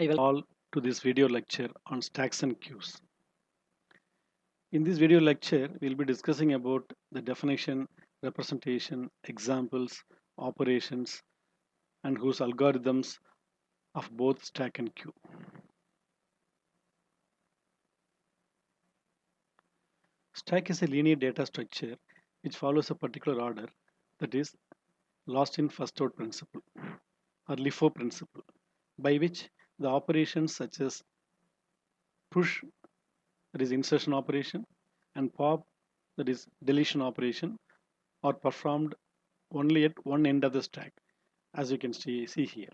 I welcome all to this video lecture on stacks and queues. In this video lecture, we'll be discussing about the definition, representation, examples, operations, and whose algorithms of both stack and queue. Stack is a linear data structure which follows a particular order, that is last in first out principle or LIFO principle, by which the operations such as push, that is insertion operation, and pop, that is deletion operation, are performed only at one end of the stack, as you can see here.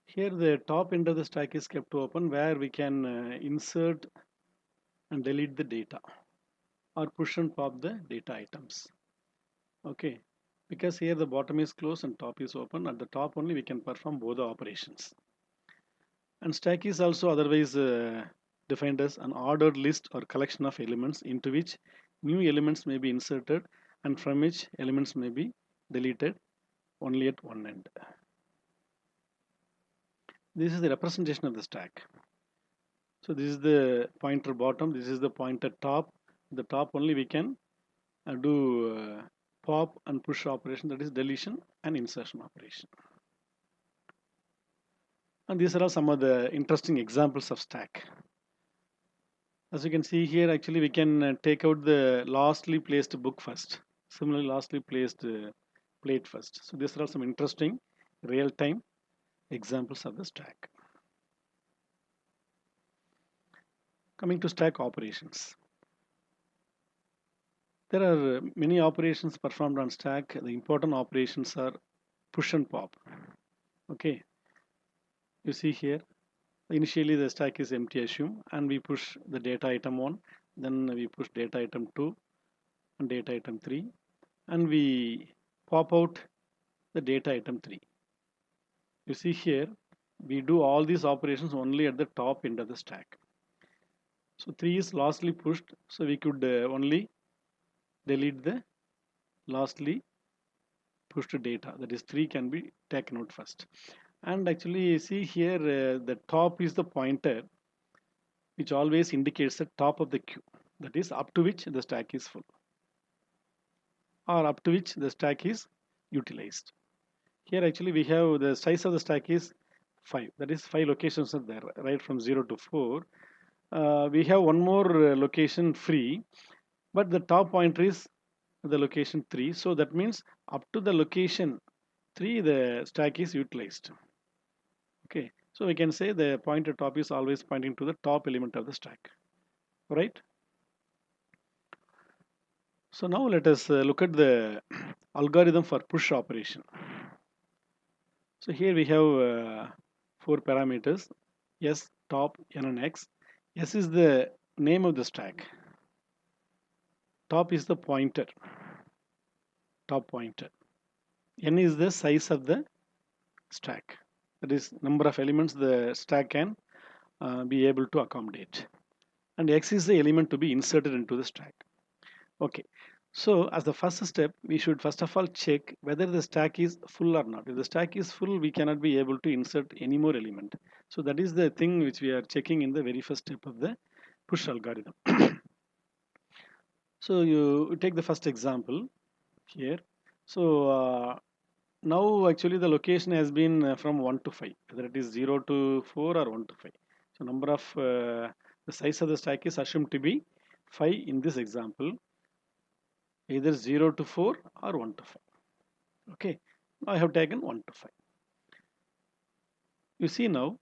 Here the top end of the stack is kept open where we can insert and delete the data or push and pop the data items. Okay, because here the bottom is closed and top is open. At the top only we can perform both the operations. And stack is also otherwise defined as an ordered list or collection of elements into which new elements may be inserted and from which elements may be deleted only at one end. This is the representation of the stack. So this is the pointer bottom, this is the pointer top. The top only we can do pop and push operation, that is deletion and insertion operation. And these are some of the interesting examples of stack. As you can see here, actually we can take out the lastly placed book first. Similarly, lastly placed plate first. So these are some interesting real-time examples of the stack. Coming to stack operations. There are many operations performed on stack. The important operations are push and pop. Okay, you see here, initially the stack is empty assume and we push the data item 1, then we push data item 2 and data item 3 and we pop out the data item 3. You see here, we do all these operations only at the top end of the stack. So 3 is lastly pushed, so we could only delete the lastly pushed data, that is 3 can be taken out first. And actually see here the top is the pointer which always indicates the top of the queue, that is up to which the stack is full or up to which the stack is utilized. Here actually we have the size of the stack is 5, that is 5 locations are there right from 0 to 4. We have one more location free, but the top pointer is the location 3, so that means up to the location 3 the stack is utilized. Okay, so we can say the pointer top is always pointing to the top element of the stack, right? So now let us look at the algorithm for push operation. So here we have 4 parameters, S, top, N and X. S is the name of the stack. Top is the pointer, top pointer. N is the size of the stack. That is number of elements the stack can be able to accommodate. And X is the element to be inserted into the stack. Okay, so as the first step, we should first of all check whether the stack is full or not. If the stack is full, we cannot be able to insert any more element. So that is the thing which we are checking in the very first step of the push algorithm. So you take the first example here. So now actually the location has been from 1 to 5, whether it is 0 to 4 or 1 to 5. So number of the size of the stack is assumed to be 5 in this example, either 0 to 4 or 1 to 5. Okay, I have taken 1 to 5. You see now,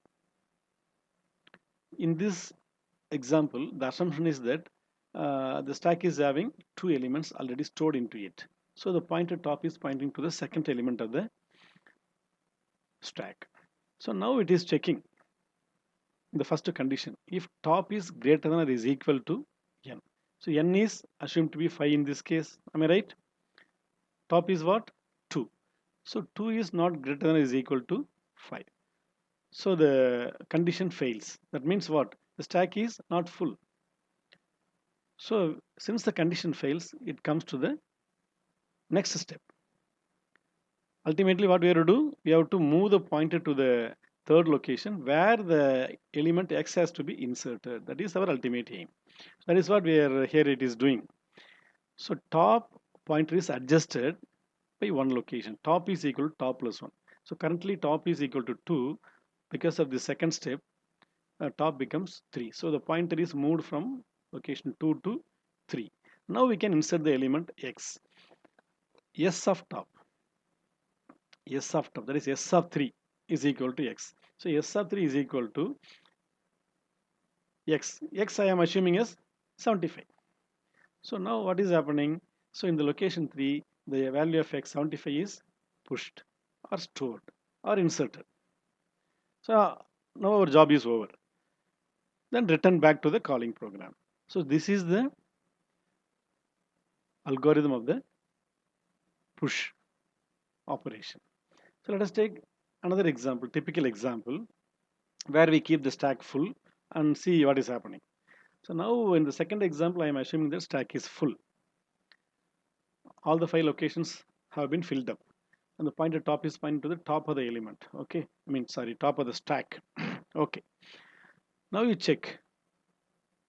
in this example, the assumption is that the stack is having 2 elements already stored into it. So the pointer top is pointing to the second element of the stack. So now it is checking the first condition. If top is greater than or is equal to n. So n is assumed to be 5 in this case. Am I right? Top is what? 2. So 2 is not greater than or is equal to 5. So the condition fails. That means what? The stack is not full. So since the condition fails, it comes to the next step. Ultimately what we have to do, we have to move the pointer to the third location where the element X has to be inserted. That is our ultimate aim. That is what we are here it is doing. So top pointer is adjusted by one location. Top is equal to top plus 1. So currently top is equal to 2. Because of the second step, top becomes 3. So the pointer is moved from location 2 to 3. Now we can insert the element X. S of top. S of top, that is S of 3 is equal to X. So S of 3 is equal to X. X I am assuming is 75. So now what is happening? So in the location 3, the value of X 75 is pushed or stored or inserted. So now our job is over. Then return back to the calling program. So this is the algorithm of the push operation. So let us take another example, typical example, where we keep the stack full and see what is happening. So now in the second example, I am assuming the stack is full. All the 5 locations have been filled up. And the pointer top is pointing to the top of the element. Okay, top of the stack. Okay. Now you check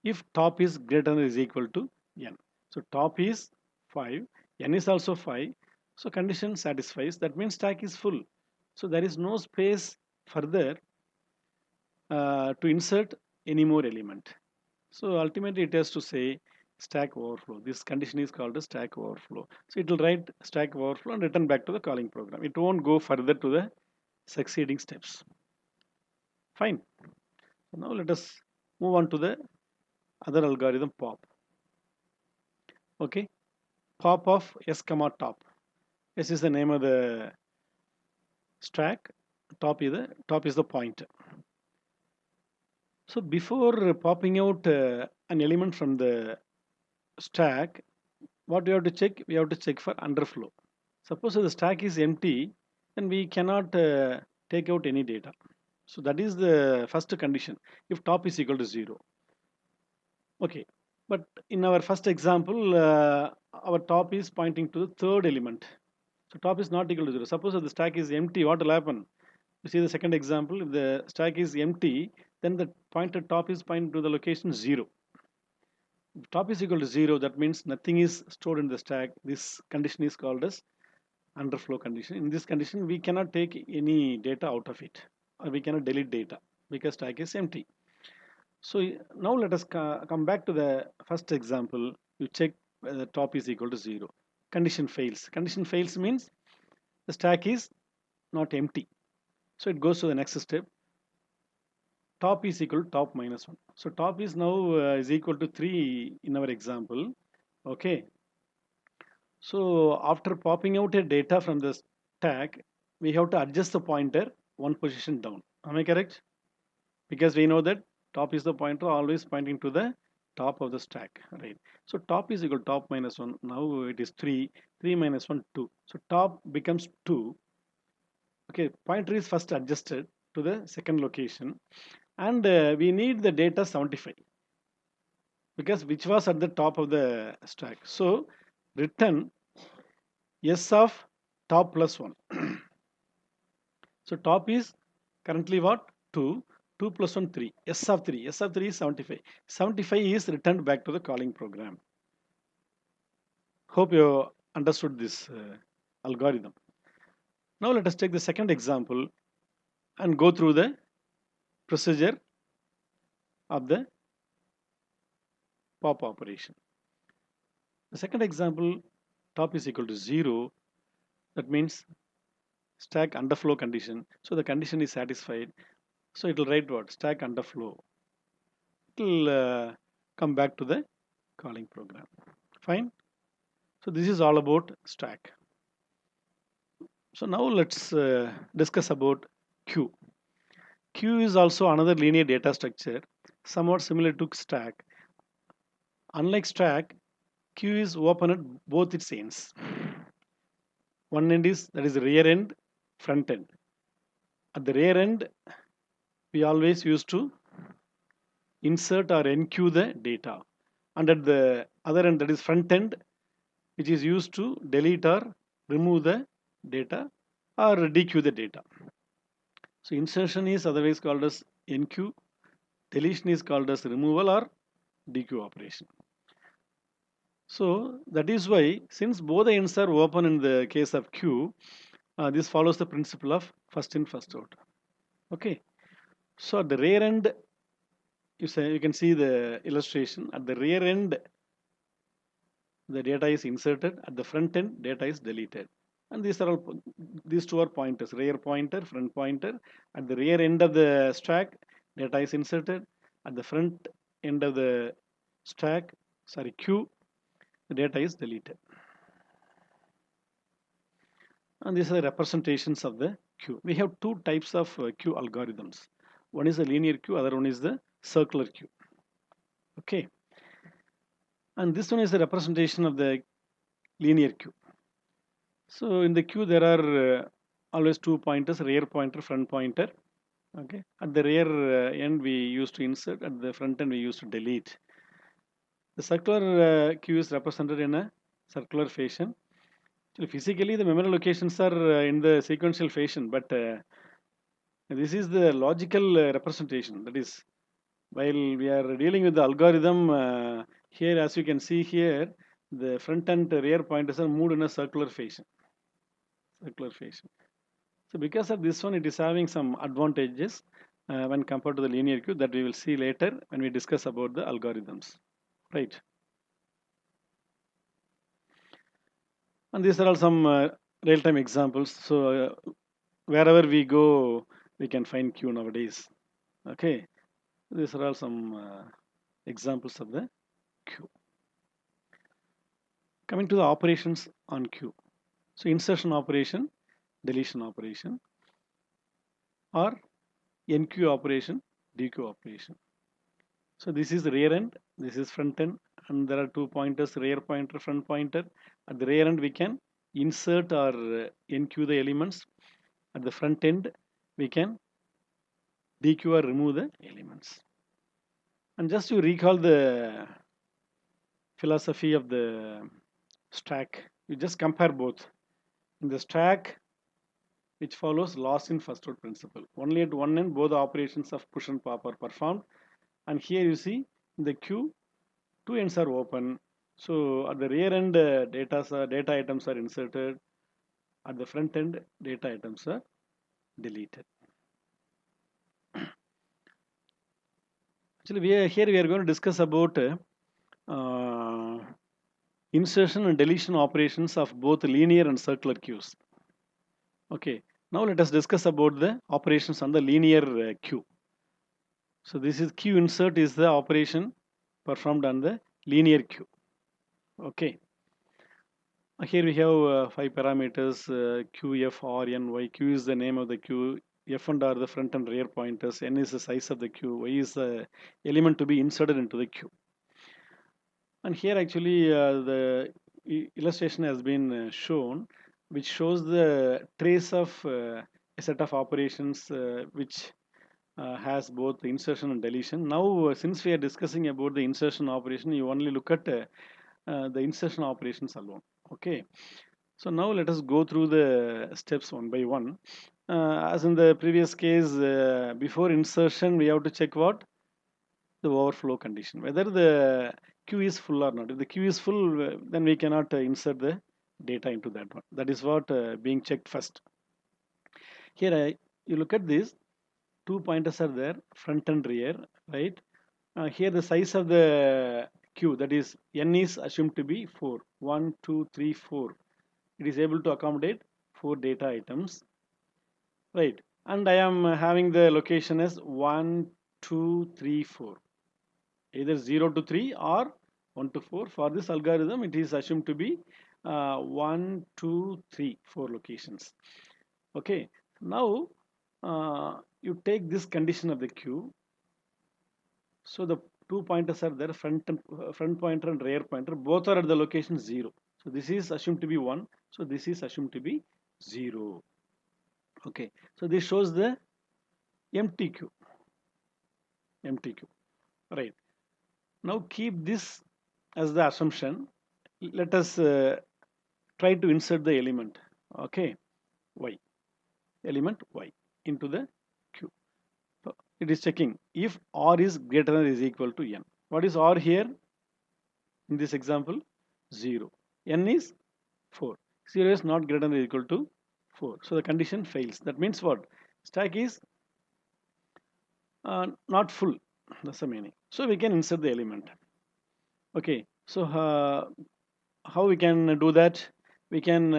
if top is greater than or is equal to n. So top is 5, n is also 5. So condition satisfies. That means stack is full. So there is no space further to insert any more element. So ultimately it has to say stack overflow. This condition is called a stack overflow. So it will write stack overflow and return back to the calling program. It won't go further to the succeeding steps. Fine. So now let us move on to the other algorithm pop. Okay. Pop of S comma top. S is the name of the stack. Top is the pointer. So before popping out an element from the stack, what we have to check? We have to check for underflow. Suppose if the stack is empty, then we cannot take out any data. So that is the first condition. If top is equal to 0. Okay, but in our first example, our top is pointing to the third element. So top is not equal to 0. Suppose if the stack is empty, what will happen? You see the second example, if the stack is empty, then the pointer top is pointing to the location 0. If top is equal to 0, that means nothing is stored in the stack. This condition is called as underflow condition. In this condition, we cannot take any data out of it, or we cannot delete data because stack is empty. So now let us come back to the first example. You check whether the top is equal to 0. Condition fails. Condition fails means the stack is not empty. So it goes to the next step. Top is equal to top minus 1. So top is now is equal to 3 in our example. Okay. So after popping out a data from the stack, we have to adjust the pointer one position down. Am I correct? Because we know that top is the pointer always pointing to the top of the stack, right? So top is equal to top minus 1. Now it is 3. 3 minus 1, 2. So top becomes 2. Okay, pointer is first adjusted to the second location. And we need the data 75 because which was at the top of the stack. So return S of top plus 1. So top is currently what? 2. 2 plus 1, 3. S of 3. S of 3 is 75. 75 is returned back to the calling program. Hope you understood this algorithm. Now let us take the second example and go through the procedure of the pop operation. The second example, top is equal to 0. That means stack underflow condition. So the condition is satisfied. So it will write what? Stack underflow. It will come back to the calling program. Fine. So this is all about stack. So now let's discuss about queue. Queue is also another linear data structure, somewhat similar to stack. Unlike stack, queue is open at both its ends. One end is that is rear end, front end. At the rear end, we always used to insert or enqueue the data. And at the other end, that is front end, which is used to delete or remove the data or dequeue the data. So insertion is otherwise called as NQ, deletion is called as removal or DQ operation. So that is why, since both the ends are open in the case of Q, this follows the principle of first in, first out. Okay. So at the rear end, you can see the illustration. At the rear end, the data is inserted. At the front end, data is deleted. And these two are pointers: rear pointer, front pointer. At the rear end of the stack, data is inserted. At the front end of the stack, sorry, queue, the data is deleted. And these are the representations of the queue. We have two types of queue algorithms. One is the linear queue, other one is the circular queue. Okay. And this one is the representation of the linear queue. So in the queue, there are always two pointers: rear pointer, front pointer. Okay. At the rear end, we used to insert. At the front end, we used to delete. The circular queue is represented in a circular fashion. So physically, the memory locations are in the sequential fashion, but this is the logical representation. That is, while we are dealing with the algorithm, here, as you can see here, the front and rear pointers are moved in a circular fashion. Circular fashion. So because of this one, it is having some advantages when compared to the linear queue that we will see later when we discuss about the algorithms. Right. And these are all some real-time examples. So wherever we go, we can find queue nowadays. Okay. These are all some examples of the queue. Coming to the operations on queue. So insertion operation, deletion operation, or NQ operation, DQ operation. So this is rear end, this is front end, and there are two pointers: rear pointer, front pointer. At the rear end, we can insert or NQ the elements. At the front end, we can DQ or remove the elements. And just to recall the philosophy of the stack, you just compare both. In the stack, which follows last in first out principle, only at one end both the operations of push and pop are performed. And here you see in the queue, two ends are open. So at the rear end, data items are inserted. At the front end, data items are deleted. Actually, here we are going to discuss about insertion and deletion operations of both linear and circular queues. Okay, now let us discuss about the operations on the linear queue. So this is queue insert is the operation performed on the linear queue. Okay. Here we have 5 parameters: Q, F, R, N, Y. Q is the name of the queue. F and R the front and rear pointers. N is the size of the queue. Y is the element to be inserted into the queue. And here actually the illustration has been shown, which shows the trace of a set of operations which has both insertion and deletion. Now, since we are discussing about the insertion operation, you only look at the insertion operations alone. Okay. So now let us go through the steps one by one. As in the previous case, before insertion, we have to check what? The overflow condition, whether the queue is full or not. If the queue is full, then we cannot insert the data into that one. That is what being checked first. Here, you look at this, two pointers are there, front and rear, right? Here the size of the queue, that is n, is assumed to be 4. 1, 2, 3, 4. It is able to accommodate 4 data items, right? And I am having the location as 1, 2, 3, 4. Either 0 to 3 or 1 to 4. For this algorithm, it is assumed to be 1, 2, 3, 4 locations. Okay. Now, you take this condition of the queue. So the two pointers are there, front pointer and rear pointer. Both are at the location 0. So this is assumed to be 1. So this is assumed to be 0. Okay. So this shows the empty queue. Empty queue. Right. Now keep this as the assumption. Let us try to insert the element. Okay. Y. Element Y into the it is checking if r is greater than or is equal to n. What is r here in this example? 0. N is 4. 0 is not greater than or equal to 4. So the condition fails. That means what? Stack is not full. That's the meaning. So we can insert the element. Okay. So how we can do that? We can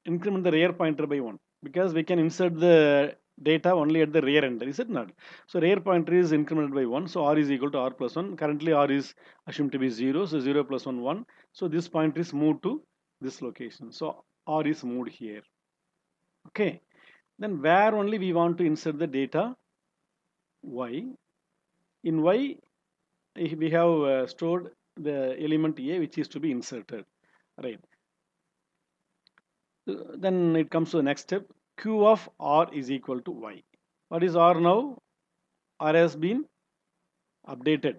increment the rear pointer by 1 because we can insert the data only at the rear end, is it not? So rear pointer is incremented by 1, so r is equal to r plus 1. Currently r is assumed to be 0, so 0 plus 1 1. So this pointer is moved to this location, so r is moved here. Okay, then where only we want to insert the data? Y. In Y we have stored the element A which is to be inserted, right? Then it comes to the next step. Q of R is equal to Y. What is R now? R has been updated.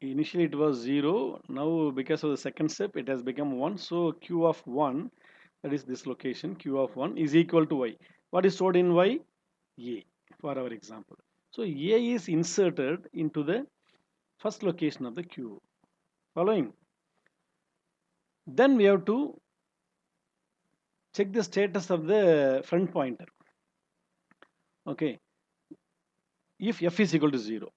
Initially it was 0. Now because of the second step it has become 1. So Q of 1, that is this location, Q of 1 is equal to Y. What is stored in Y? A, for our example. So A is inserted into the first location of the Q. Following? Then we have to check the status of the front pointer. Okay, if f is equal to 0,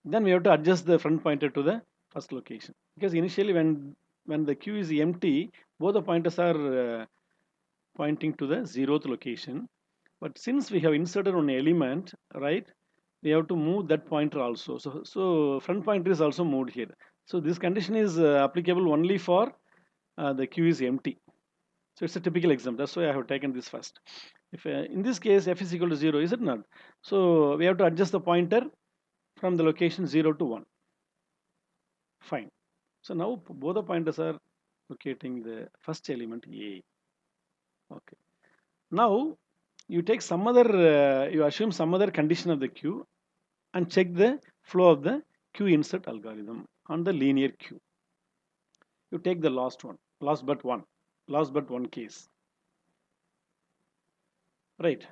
then we have to adjust the front pointer to the first location, because initially when the queue is empty, both the pointers are pointing to the 0th location. But since we have inserted an element, right, we have to move that pointer also. So front pointer is also moved here. So this condition is applicable only for the queue is empty. So it's a typical example. That's why I have taken this first. If in this case f is equal to 0, is it not? So we have to adjust the pointer from the location 0 to 1. Fine. So now both the pointers are locating the first element A. Okay. Now you take some other, you assume some other condition of the queue and check the flow of the queue insert algorithm on the linear queue. You take the last but one case. Right.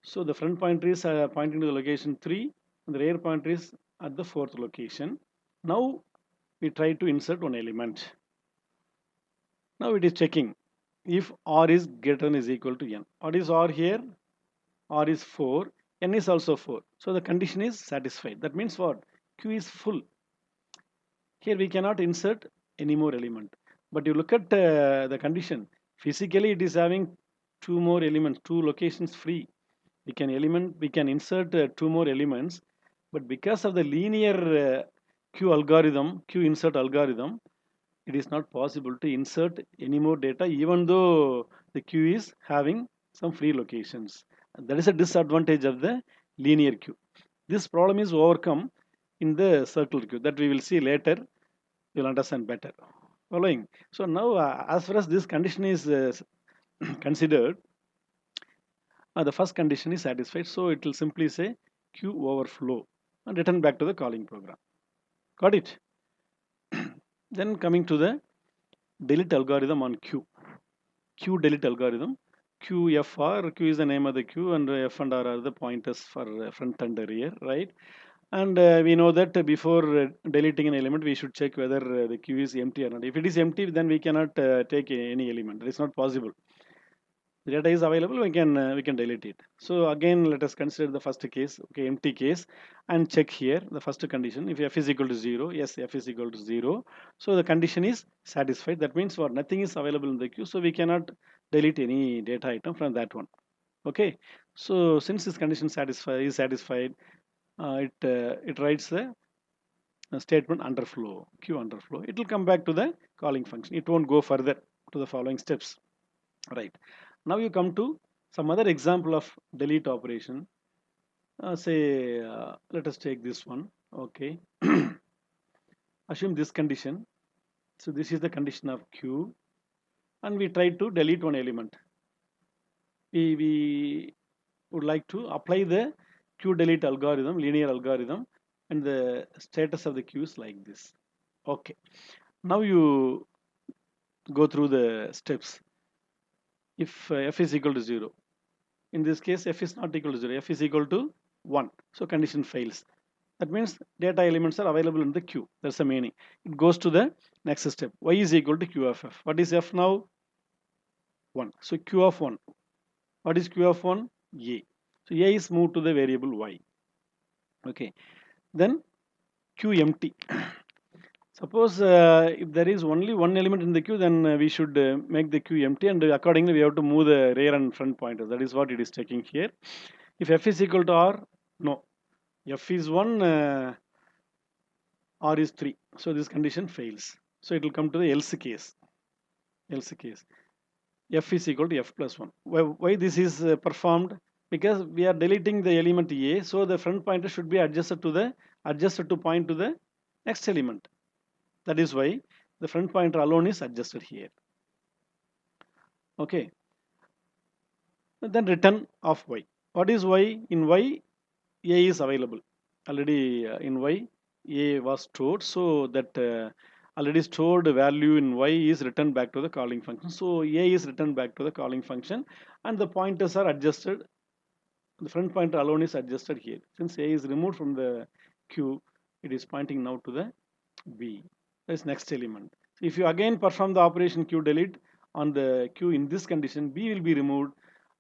So the front pointer is pointing to the location 3, and the rear pointer is at the 4th location. Now we try to insert one element. Now it is checking if r is greater than or is equal to n. What is r here? R is 4, n is also 4. So the condition is satisfied. That means what? Q is full. Here we cannot insert any more element. But you look at the condition. Physically it is having two more elements, two locations free. We can insert two more elements, but because of the linear queue insert algorithm, it is not possible to insert any more data even though the queue is having some free locations. That is a disadvantage of the linear queue. This problem is overcome in the circular queue that we will see later. You'll understand better. Following. So now as far as this condition is considered, the first condition is satisfied, so it will simply say queue overflow and return back to the calling program. Got it? Then coming to the delete algorithm on queue delete algorithm. QFR, Q is the name of the queue, and F and R are the pointers for front and rear, right? And we know that before deleting an element, we should check whether the queue is empty or not. If it is empty, then we cannot take any element. That is not possible. The data is available, we can delete it. So again, let us consider the first case, okay, empty case, and check here the first condition. If f is equal to 0, yes, f is equal to 0. So the condition is satisfied. That means what? Nothing is available in the queue, so we cannot delete any data item from that one. Okay. So since this condition is satisfied, it writes the statement underflow, queue underflow. It will come back to the calling function. It won't go further to the following steps. Right. Now you come to some other example of delete operation. Say, let us take this one. Okay. Assume this condition. So this is the condition of Q, and we try to delete one element. We would like to apply the Q delete algorithm, linear algorithm, and the status of the queue is like this. Okay. Now you go through the steps. If f is equal to 0, in this case f is not equal to 0, f is equal to 1. So condition fails. That means data elements are available in the queue. That's the meaning. It goes to the next step. Y is equal to Q of F. What is F now? 1. So Q of 1. What is Q of 1? A. So A is moved to the variable Y. Okay. Then Q empty. Suppose if there is only one element in the queue, then we should make the queue empty, and accordingly we have to move the rear and front pointers. That is what it is checking here. If F is equal to R, no. F is 1, R is 3. So this condition fails. So it will come to the else case. Else case. F is equal to F plus 1. Why this is performed? Because we are deleting the element A, so the front pointer should be adjusted to point to the next element. That is why the front pointer alone is adjusted here. Okay. Then return of Y. What is Y? In Y, A is available. Already in Y, A was stored, so that already stored value in Y is returned back to the calling function. So A is returned back to the calling function, and the pointers are adjusted. The front pointer alone is adjusted here. Since A is removed from the queue, it is pointing now to the B. That is next element. So if you again perform the operation Q delete on the queue in this condition, B will be removed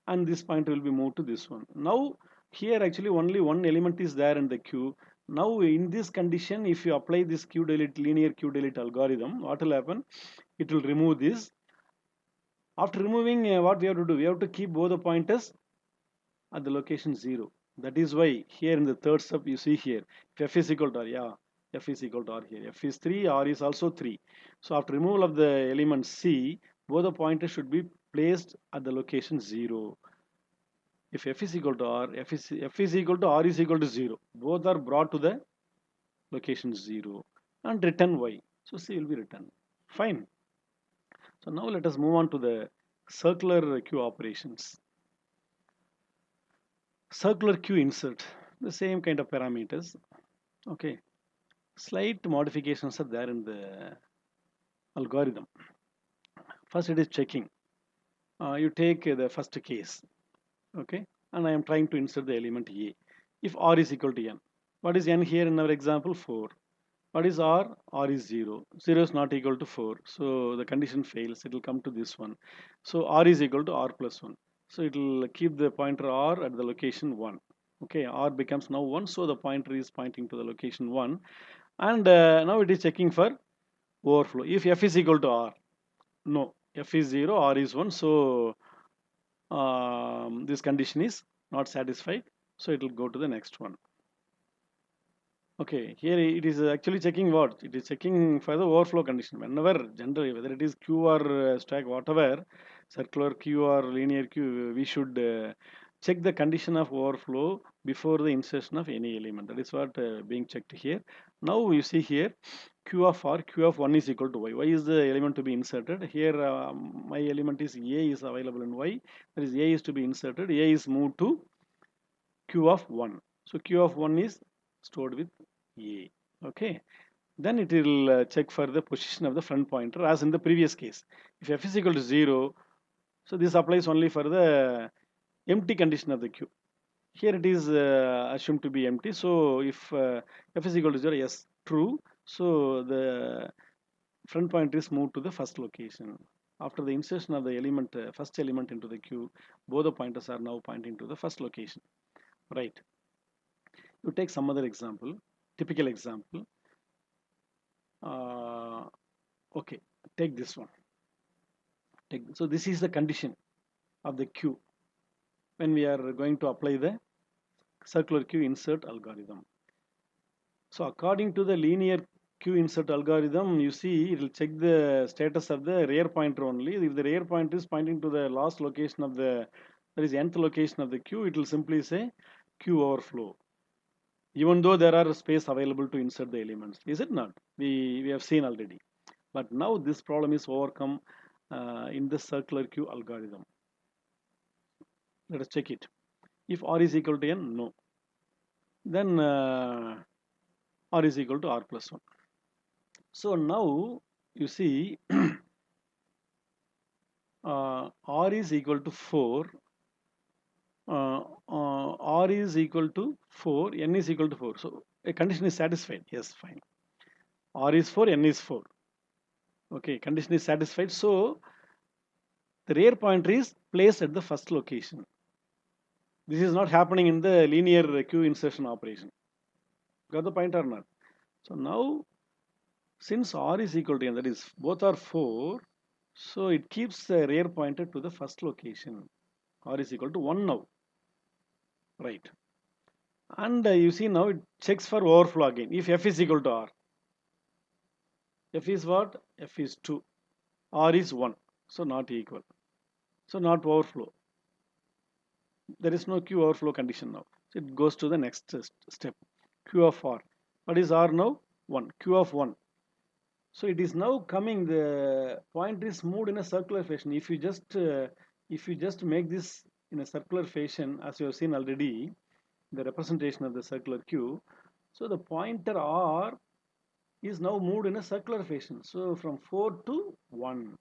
and this pointer will be moved to this one. Now here actually only one element is there in the queue. Now in this condition, if you apply this Q delete linear Q delete algorithm, what will happen? It will remove this. After removing, what we have to do? We have to keep both the pointers at the location 0. That is why here in the third step you see here, if F is equal to R, yeah, F is equal to R here. F is 3, R is also 3. So after removal of the element C, both the pointers should be placed at the location 0. If F is equal to R, F is equal to R is equal to 0. Both are brought to the location 0 and return Y. So C will be returned. Fine. So now let us move on to the circular queue operations. Circular queue insert, the same kind of parameters. Okay, slight modifications are there in the algorithm. First it is checking. You take the first case, okay, and I am trying to insert the element A. If R is equal to N, what is N here in our example? 4. What is R? R is 0. 0 is not equal to 4. So the condition fails. It will come to this one. So R is equal to R plus 1. So it will keep the pointer R at the location 1. Okay, R becomes now 1. So the pointer is pointing to the location 1. And now it is checking for overflow. If F is equal to R, no. F is 0, R is 1. So this condition is not satisfied. So it will go to the next one. Okay, here it is actually checking what? It is checking for the overflow condition. Whenever, generally, whether it is queue or stack, whatever, circular queue or linear queue, we should check the condition of overflow before the insertion of any element. That is what being checked here. Now you see here, Q of R, Q of 1 is equal to Y. Y is the element to be inserted. Here my element is A is available in Y. That is A is to be inserted. A is moved to Q of 1. So Q of 1 is stored with A. Okay. Then it will check for the position of the front pointer as in the previous case. If F is equal to 0, so this applies only for the empty condition of the queue. Here it is assumed to be empty. So if F is equal to 0, yes, true. So the front pointer is moved to the first location. After the insertion of the element, first element into the queue, both the pointers are now pointing to the first location. Right. You take some other example, typical example. Okay, take this one. So this is the condition of the queue when we are going to apply the circular queue insert algorithm. So according to the linear queue insert algorithm, you see it will check the status of the rear pointer only. If the rear pointer is pointing to the last location of the, that is nth location of the queue, it will simply say queue overflow. Even though there are space available to insert the elements, is it not? We have seen already. But now this problem is overcome in the circular queue algorithm. Let us check it. If R is equal to N, no. Then R is equal to R plus 1. So now you see R is equal to 4 R is equal to 4, N is equal to 4. So a condition is satisfied. Yes, fine. R is 4, N is 4. Okay, condition is satisfied. So the rear pointer is placed at the first location. This is not happening in the linear queue insertion operation. Got the point or not? So now, since R is equal to N, that is both are 4, so it keeps the rear pointer to the first location. R is equal to 1 now, right? And you see now it checks for overflow again. If F is equal to R, F is what? F is 2. R is 1, so not equal. So not overflow. There is no Q overflow condition now. So it goes to the next step. Q of R. What is R now? 1. Q of 1. So it is now coming. The pointer is moved in a circular fashion. If you just make this in a circular fashion, as you have seen already, the representation of the circular Q. So the pointer R is now moved in a circular fashion. So from 4 to 1.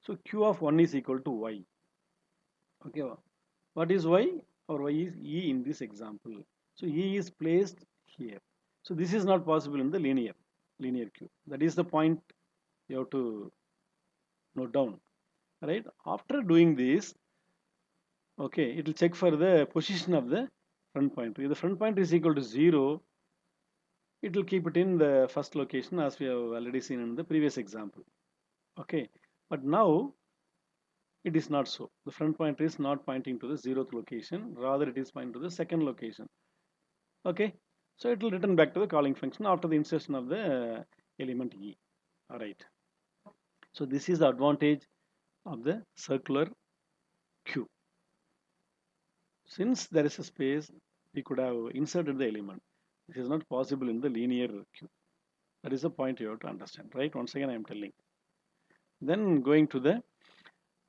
So Q of 1 is equal to Y. Okay. What is Y? Or Y is E in this example. So E is placed here. So this is not possible in the linear Q. That is the point you have to note down. Right? After doing this, okay, it will check for the position of the front pointer. If the front pointer is equal to 0, it will keep it in the first location as we have already seen in the previous example. Okay, but now it is not so. The front pointer is not pointing to the 0th location, rather it is pointing to the second location. Okay, so it will return back to the calling function after the insertion of the element E. All right, so this is the advantage of the circular queue. Since there is a space, we could have inserted the element. This is not possible in the linear queue. That is the point you have to understand, right? Once again, I am telling. Then going to the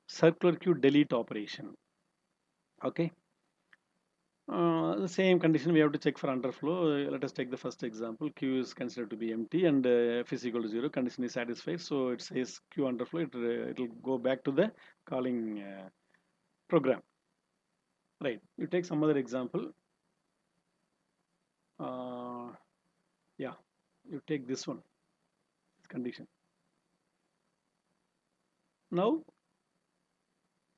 circular queue delete operation. Okay. The same condition we have to check for underflow. Let us take the first example. Q is considered to be empty and F is equal to 0. Condition is satisfied. So it says Q underflow. It will go back to the calling program. Right. You take some other example. Yeah. You take this one. This condition. Now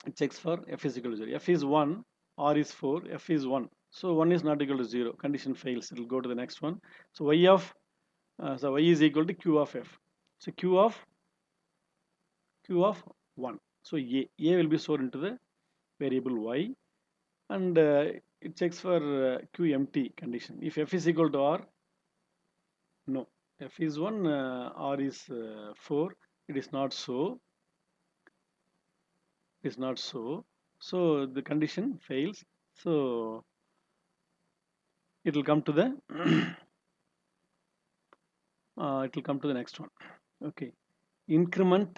it checks for F is equal to 0. F is 1. R is 4. F is 1. So 1 is not equal to 0. Condition fails. It will go to the next one. So Y of so Y is equal to Q of F. So Q of 1. So A will be stored into the variable Y, and it checks for Q empty condition. If F is equal to R, no. F is 1, R is 4. It is not so. It is not so. So the condition fails. So it will come to the it will come to the next one. Okay. Increment.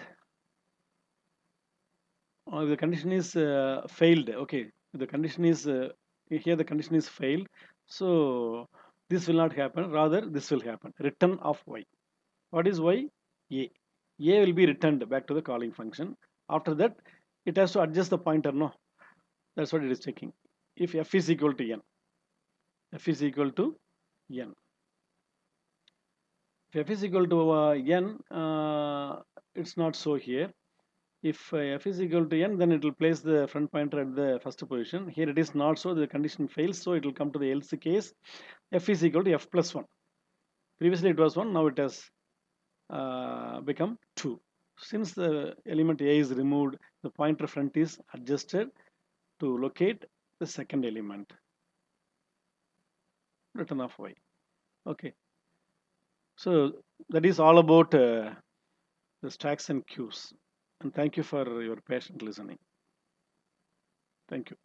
The condition is failed. Okay. The condition is here. The condition is failed. So this will not happen. Rather, this will happen. Return of Y. What is Y? A. A will be returned back to the calling function. After that, it has to adjust the pointer. No, that's what it is checking. If F is equal to N, F is equal to N. If F is equal to N, it's not so here. If F is equal to N, then it will place the front pointer at the first position. Here it is not so, the condition fails, so it will come to the else case. F is equal to F plus 1. Previously it was 1, now it has become 2. Since the element A is removed, the pointer front is adjusted to locate the second element. Return of Y. Okay. So that is all about the stacks and queues. And thank you for your patient listening. Thank you.